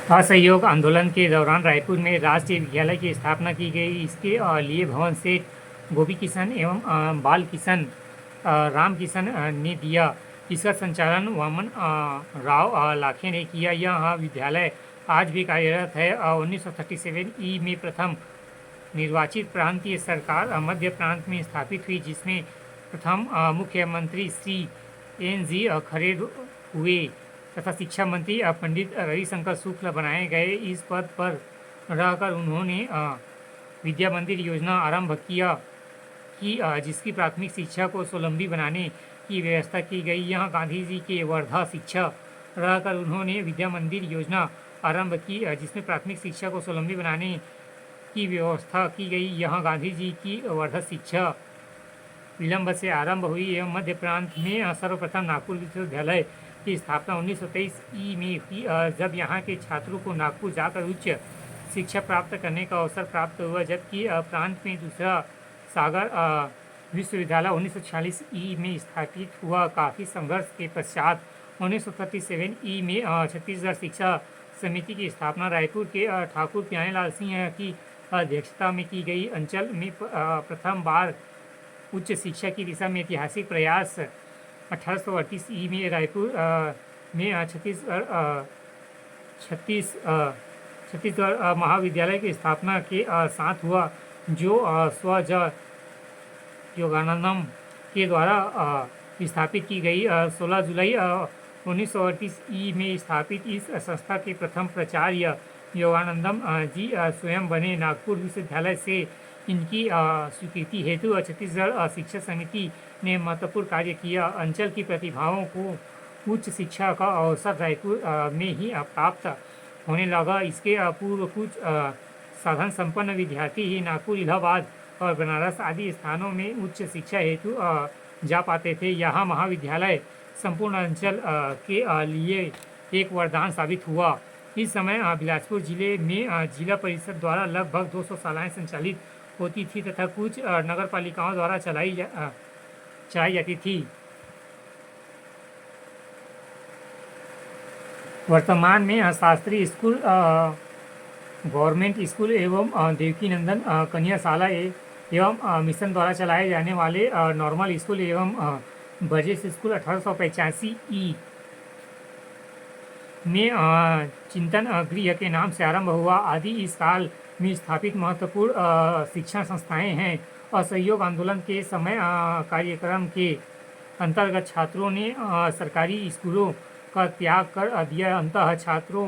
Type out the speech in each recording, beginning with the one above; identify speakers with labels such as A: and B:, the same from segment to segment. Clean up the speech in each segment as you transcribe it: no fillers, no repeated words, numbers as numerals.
A: असहयोग आंदोलन के दौरान रायपुर में राष्ट्रीय विद्यालय की स्थापना की गई। इसके लिए भवन सेठ गोपी किशन एवं बाल किशन राम किशन ने दिया। इसका संचालन वामन राव लाखे ने किया। यह विद्यालय आज भी कार्यरत है। 1937 ई में प्रथम निर्वाचित प्रांतीय सरकार मध्य प्रांत में स्थापित हुई, जिसमें प्रथम मुख्यमंत्री श्री N.G. खरे हुए तथा शिक्षा मंत्री पंडित रविशंकर शुक्ल बनाए गए। इस पद पर रहकर उन्होंने विद्या मंदिर योजना आरंभ किया कि जिसकी प्राथमिक शिक्षा को स्वावलंबी बनाने की व्यवस्था की गई। यह गांधी जी के वर्धा शिक्षा रहकर उन्होंने विद्या मंदिर योजना आरंभ की, जिसमें प्राथमिक शिक्षा को स्वावलंबी बनाने की व्यवस्था की गई। यहाँ गांधी जी की वर्धा शिक्षा विलंब से आरंभ हुई एवं मध्य प्रांत में सर्वप्रथम नागपुर विश्वविद्यालय की स्थापना 1923 ई में हुई, जब यहाँ के छात्रों को नागपुर जाकर उच्च शिक्षा प्राप्त करने का अवसर प्राप्त हुआ। जबकि प्रांत में दूसरा सागर विश्वविद्यालय 1946 ई में स्थापित हुआ। काफ़ी संघर्ष के पश्चात 1937 ई में छत्तीसगढ़ शिक्षा समिति की स्थापना रायपुर के ठाकुर प्यारेलाल सिंह की अध्यक्षता में की गई। अंचल में प्रथम बार उच्च शिक्षा की दिशा में ऐतिहासिक प्रयास 1838 ई में रायपुर में छत्तीसगढ़ महाविद्यालय की स्थापना के साथ हुआ, जो स्वज योगानंदम के द्वारा स्थापित की गई। 16 जुलाई 1938 ई में स्थापित इस संस्था के प्रथम प्राचार्य योगानंदम जी स्वयं बने। नागपुर विश्वविद्यालय से इनकी स्वीकृति हेतु छत्तीसगढ़ शिक्षा समिति ने महत्वपूर्ण कार्य किया। अंचल की प्रतिभाओं को उच्च शिक्षा का अवसर रायपुर में ही प्राप्त होने लगा। इसके पूर्व कुछ साधन संपन्न विद्यार्थी ही नागपुर, इलाहाबाद और बनारस आदि स्थानों में उच्च शिक्षा हेतु जा पाते थे। यहाँ महाविद्यालय संपूर्ण अंचल के लिए एक वरदान साबित हुआ। इस समय बिलासपुर जिले में जिला परिषद द्वारा लगभग 200 शालाएँ संचालित होती थी तथा कुछ नगर पालिकाओं द्वारा चलाई जाती थी। वर्तमान में शास्त्री स्कूल, गवर्नमेंट स्कूल एवं देवकी नंदन कन्याशाला एवं मिशन द्वारा चलाए जाने वाले नॉर्मल स्कूल एवं बजेस स्कूल 1885 ई में चिंतन गृह के नाम से आरंभ हुआ। आदि इस काल में स्थापित महत्वपूर्ण शिक्षण संस्थाएं हैं। असहयोग आंदोलन के समय कार्यक्रम के अंतर्गत छात्रों ने सरकारी स्कूलों का त्याग कर दिया। अंततः छात्रों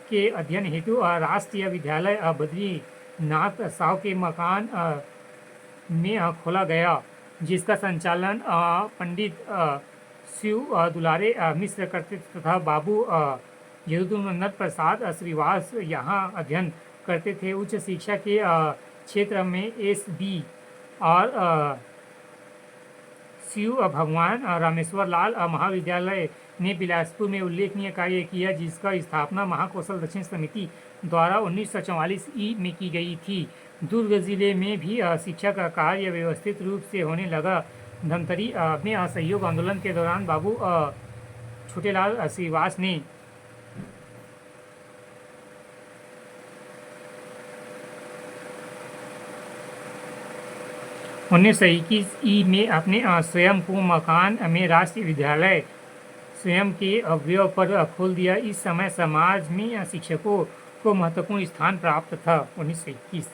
A: के अध्ययन हेतु राष्ट्रीय विद्यालय बद्रीनाथ साव के मकान में खोला गया, जिसका संचालन पंडित शिव दुलारे मिश्र करते तथा बाबू यदुनंदन प्रसाद श्रीवास यहाँ अध्ययन करते थे। उच्च शिक्षा के क्षेत्र में S.B. और शिव भगवान रामेश्वर लाल महाविद्यालय ने बिलासपुर में उल्लेखनीय कार्य किया, जिसका स्थापना महाकौशल दक्षिण समिति द्वारा 1944 ई में की गई थी। दुर्ग जिले में भी शिक्षा का कार्य व्यवस्थित रूप से होने लगा। धमतरी में असहयोग आंदोलन के दौरान बाबू छोटेलाल श्रीवास ने 1921 ई में अपने स्वयं को मकान में राष्ट्रीय विद्यालय स्वयं के अवयव पर खोल दिया। इस समय समाज में शिक्षकों को महत्वपूर्ण स्थान प्राप्त था। 1921